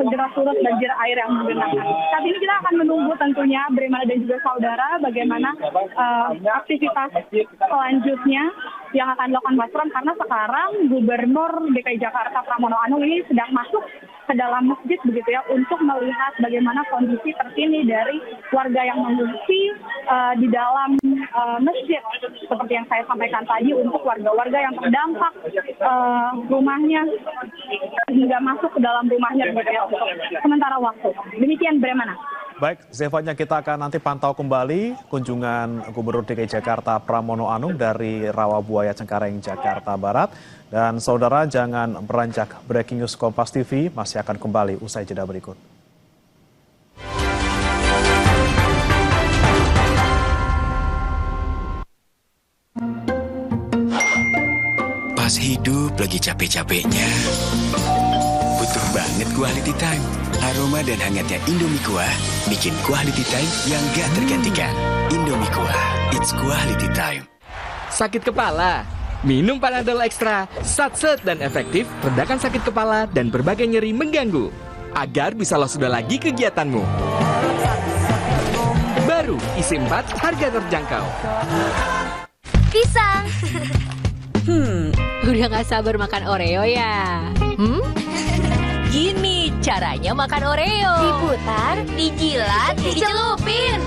segera surut banjir air yang menggenangan. Saat ini kita akan menunggu tentunya Bremana dan juga saudara bagaimana aktivitas selanjutnya yang akan dilakukan Mas Pram, karena sekarang Gubernur DKI Jakarta Pramono Anung ini sedang masuk ke dalam masjid begitu ya untuk melihat bagaimana kondisi terkini dari warga yang mengungsi di dalam masjid seperti yang saya sampaikan tadi, untuk warga-warga yang terdampak rumahnya hingga masuk ke dalam rumahnya begitu ya untuk sementara waktu. Demikian Bremana. Baik, Zevanya, kita akan nanti pantau kembali kunjungan Gubernur DKI Jakarta Pramono Anung dari Rawabuaya Cengkareng Jakarta Barat. Dan saudara jangan beranjak, Breaking News Kompas TV masih akan kembali usai jeda berikut. Pas hidup lagi capek-capeknya, butuh banget quality time. Aroma dan hangatnya Indomie Kuah bikin quality time yang gak tergantikan. Indomie Kuah, it's quality time. Sakit kepala? Minum Panadol Extra, satset dan efektif, redakan sakit kepala dan berbagai nyeri mengganggu. Agar bisa lolos sudah lagi kegiatanmu. Baru, isi 4, harga terjangkau. Pisang. Udah gak sabar makan Oreo ya? Gini caranya makan Oreo. Diputar, dijilat, dicelupin.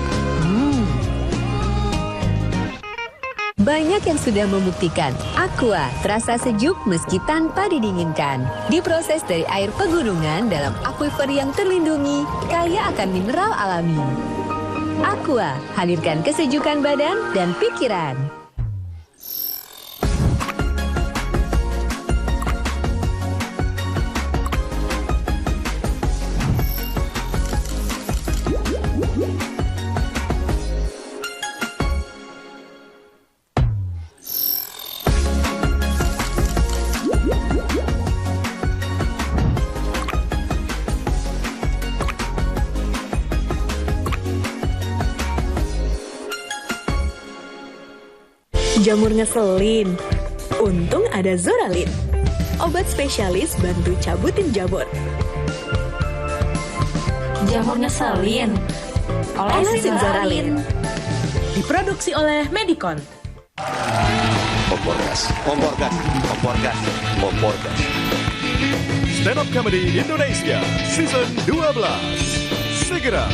Banyak yang sudah membuktikan Aqua terasa sejuk meski tanpa didinginkan. Diproses dari air pegunungan dalam aquifer yang terlindungi, kaya akan mineral alami. Aqua, hadirkan kesejukan badan dan pikiran. Jamur ngeselin, untung ada Zoralin. Obat spesialis bantu cabutin jamur. Jamur ngeselin, olesin Zoralin. Diproduksi oleh Medicon. Kompor gas. Stand Up Comedy Indonesia Season 12 segera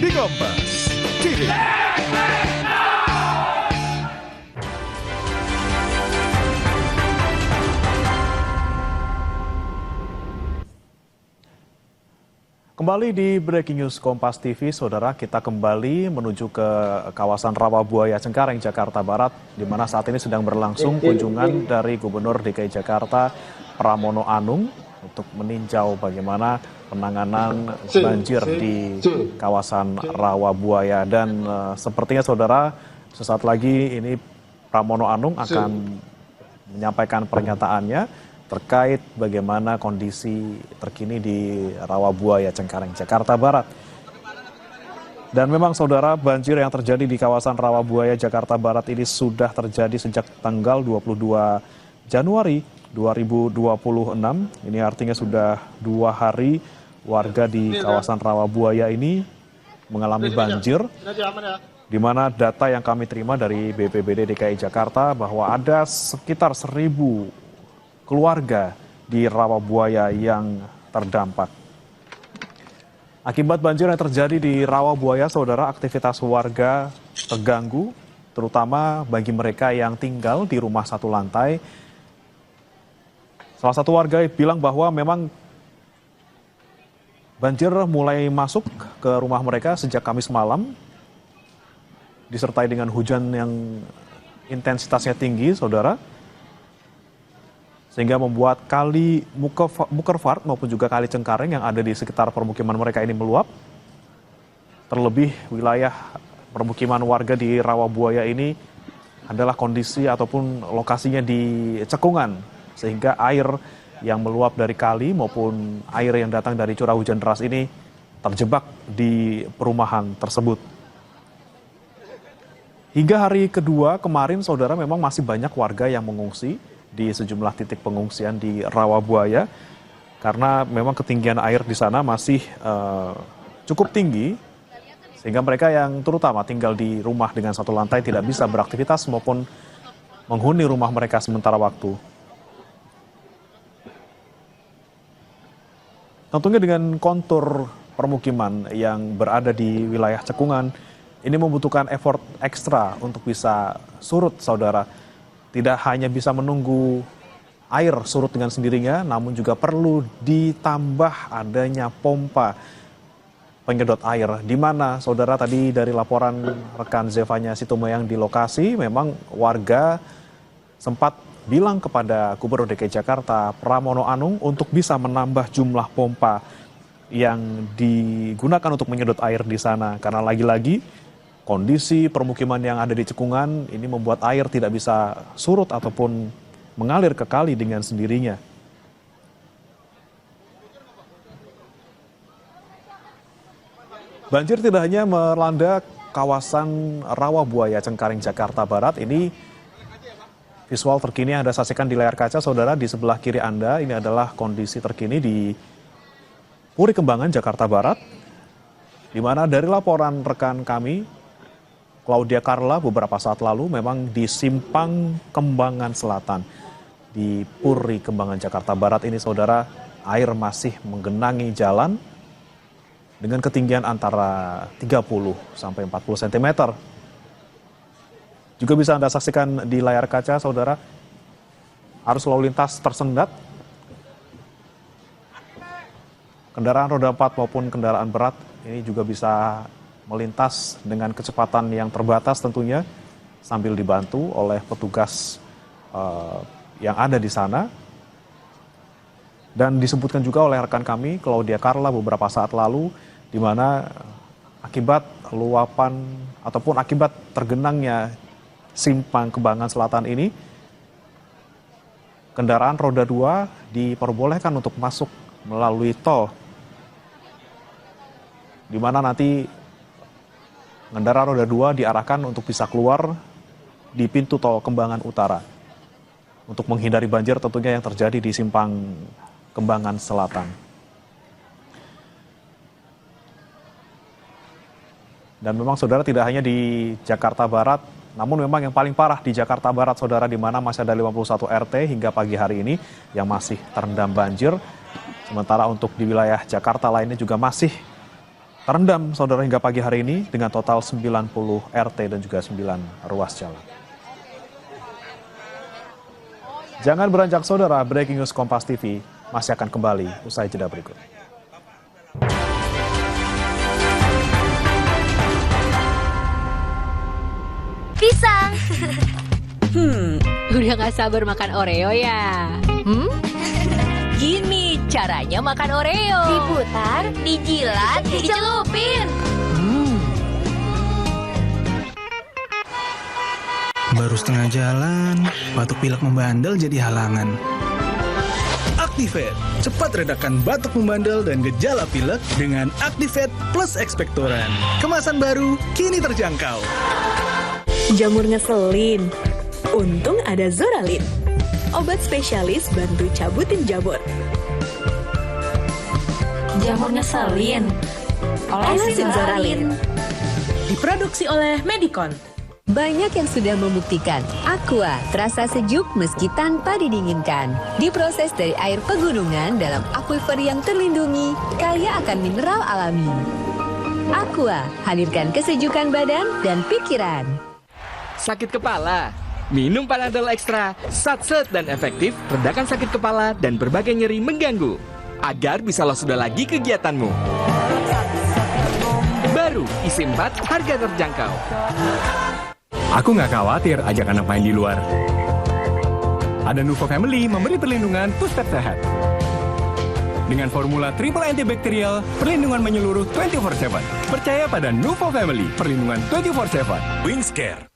di Kompas TV. Kembali di Breaking News Kompas TV, saudara, kita kembali menuju ke kawasan Rawabuaya Cengkareng, Jakarta Barat, di mana saat ini sedang berlangsung kunjungan dari Gubernur DKI Jakarta Pramono Anung untuk meninjau bagaimana penanganan banjir di kawasan Rawabuaya. Dan sepertinya saudara, sesaat lagi ini Pramono Anung akan menyampaikan pernyataannya terkait bagaimana kondisi terkini di Rawabuaya Cengkareng, Jakarta Barat. Dan memang saudara, banjir yang terjadi di kawasan Rawabuaya Jakarta Barat ini sudah terjadi sejak tanggal 22 Januari 2026. Ini artinya sudah 2 hari warga di kawasan Rawabuaya ini mengalami banjir, di mana data yang kami terima dari BPBD DKI Jakarta bahwa ada sekitar 1.000 keluarga di Rawabuaya yang terdampak. Akibat banjir yang terjadi di Rawabuaya, saudara, aktivitas warga terganggu, terutama bagi mereka yang tinggal di rumah satu lantai. Salah satu warga bilang bahwa memang banjir mulai masuk ke rumah mereka sejak Kamis malam, disertai dengan hujan yang intensitasnya tinggi, saudara, sehingga membuat kali Mukervart maupun juga kali Cengkareng yang ada di sekitar permukiman mereka ini meluap. Terlebih wilayah permukiman warga di Rawabuaya ini adalah kondisi ataupun lokasinya di cekungan, sehingga air yang meluap dari kali maupun air yang datang dari curah hujan deras ini terjebak di perumahan tersebut. Hingga hari kedua kemarin, saudara, memang masih banyak warga yang mengungsi di sejumlah titik pengungsian di Rawabuaya karena memang ketinggian air di sana masih cukup tinggi, sehingga mereka yang terutama tinggal di rumah dengan satu lantai tidak bisa beraktivitas maupun menghuni rumah mereka sementara waktu. Tentunya dengan kontur permukiman yang berada di wilayah cekungan, ini membutuhkan effort ekstra untuk bisa surut, saudara. Tidak hanya bisa menunggu air surut dengan sendirinya, namun juga perlu ditambah adanya pompa penyedot air. Di mana, saudara, tadi dari laporan rekan Zevanya Situmbayang di lokasi, memang warga sempat bilang kepada Gubernur DKI Jakarta Pramono Anung untuk bisa menambah jumlah pompa yang digunakan untuk menyedot air di sana. Karena lagi-lagi kondisi permukiman yang ada di cekungan ini membuat air tidak bisa surut ataupun mengalir ke kali dengan sendirinya. Banjir tidak hanya melanda kawasan Rawabuaya Cengkareng, Jakarta Barat. Ini visual terkini yang Anda saksikan di layar kaca, saudara. Di sebelah kiri Anda, ini adalah kondisi terkini di Puri Kembangan, Jakarta Barat, di mana dari laporan rekan kami Claudia Carla beberapa saat lalu, memang di Simpang Kembangan Selatan di Puri Kembangan, Jakarta Barat ini, saudara, air masih menggenangi jalan dengan ketinggian antara 30 sampai 40 cm. Juga bisa Anda saksikan di layar kaca, saudara, arus lalu lintas tersendat. Kendaraan roda 4 maupun kendaraan berat ini juga bisa melintas dengan kecepatan yang terbatas tentunya, sambil dibantu oleh petugas yang ada di sana. Dan disebutkan juga oleh rekan kami Claudia Carla beberapa saat lalu, di mana akibat luapan ataupun akibat tergenangnya Simpang Kembangan Selatan ini, kendaraan roda 2 diperbolehkan untuk masuk melalui tol, di mana nanti kendaraan roda 2 diarahkan untuk bisa keluar di pintu tol Kembangan Utara untuk menghindari banjir tentunya yang terjadi di Simpang Kembangan Selatan. Dan memang, saudara, tidak hanya di Jakarta Barat, namun memang yang paling parah di Jakarta Barat, saudara, di mana masih ada 51 RT hingga pagi hari ini yang masih terendam banjir. Sementara untuk di wilayah Jakarta lainnya juga masih terendam saudara hingga pagi hari ini dengan total 90 RT dan juga 9 ruas jalan. Jangan beranjak saudara, breaking news Kompas TV masih akan kembali usai jeda berikut. Pisang. Udah gak sabar makan Oreo ya? Gini caranya makan Oreo. Diputar, dijilat, dicelupin. Baru setengah jalan, batuk pilek membandel jadi halangan. Activate, cepat redakan batuk membandel dan gejala pilek dengan Activate Plus Expectorant. Kemasan baru, kini terjangkau. Jamur ngeselin. Untung ada Zoralin. Obat spesialis bantu cabutin jamur. Jamur ngeselin. Olesin Zoralin. Diproduksi oleh Medicon. Banyak yang sudah membuktikan Aqua terasa sejuk meski tanpa didinginkan. Diproses dari air pegunungan dalam aquifer yang terlindungi, kaya akan mineral alami. Aqua, hadirkan kesejukan badan dan pikiran. Sakit kepala? Minum Panadol Extra, satset dan efektif, redakan sakit kepala dan berbagai nyeri mengganggu. Agar bisa lo sudah lagi kegiatanmu. Baru, isi 4, harga terjangkau. Aku nggak khawatir ajak anak main di luar. Ada Nuvo Family memberi perlindungan to step sehat. Dengan formula triple antibakterial, perlindungan menyeluruh 24/7. Percaya pada Nuvo Family, perlindungan 24/7. Wingscare.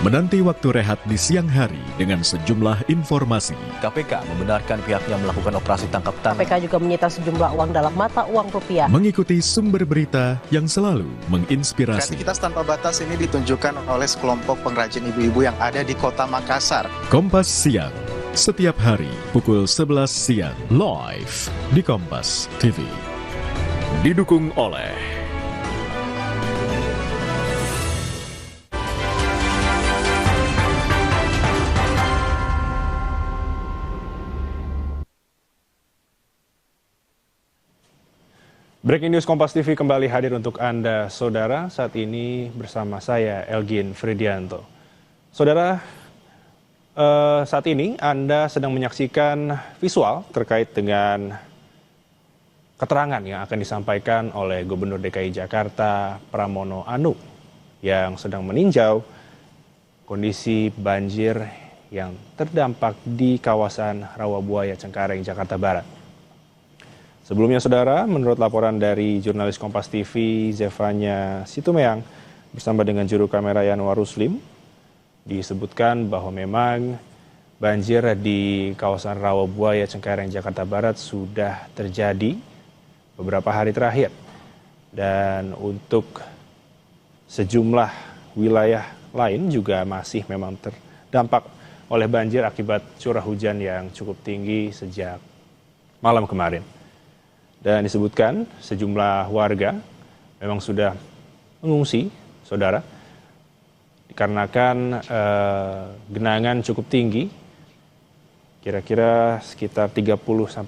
Menanti waktu rehat di siang hari dengan sejumlah informasi. KPK membenarkan pihaknya melakukan operasi tangkap tangan. KPK juga menyita sejumlah uang dalam mata uang rupiah. Mengikuti sumber berita yang selalu menginspirasi. Kreativitas tanpa batas ini ditunjukkan oleh sekelompok pengrajin ibu-ibu yang ada di kota Makassar. Kompas Siang, setiap hari pukul 11 siang, live di Kompas TV. Didukung oleh Breaking News Kompas TV kembali hadir untuk Anda, Saudara. Saat ini bersama saya, Elgin Fridianto. Saudara, saat ini Anda sedang menyaksikan visual terkait dengan keterangan yang akan disampaikan oleh Gubernur DKI Jakarta, Pramono Anung, yang sedang meninjau kondisi banjir yang terdampak di kawasan Rawabuaya, Cengkareng, Jakarta Barat. Sebelumnya saudara, menurut laporan dari jurnalis Kompas TV Zevanya Situmeang bersama dengan juru kamera Yanwar Ruslim, disebutkan bahwa memang banjir di kawasan Rawabuaya, Cengkareng, Jakarta Barat sudah terjadi beberapa hari terakhir. Dan untuk sejumlah wilayah lain juga masih memang terdampak oleh banjir akibat curah hujan yang cukup tinggi sejak malam kemarin. Dan disebutkan sejumlah warga memang sudah mengungsi, saudara, dikarenakan genangan cukup tinggi, kira-kira sekitar 30-50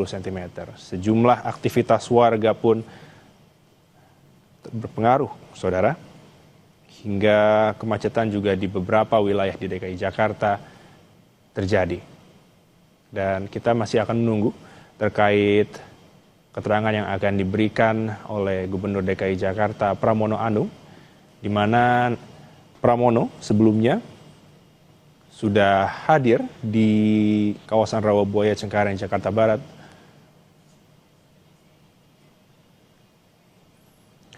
cm. Sejumlah aktivitas warga pun berpengaruh, saudara, hingga kemacetan juga di beberapa wilayah di DKI Jakarta terjadi. Dan kita masih akan menunggu terkait keterangan yang akan diberikan oleh Gubernur DKI Jakarta Pramono Anung, di mana Pramono sebelumnya sudah hadir di kawasan Rawabuaya, Cengkareng, Jakarta Barat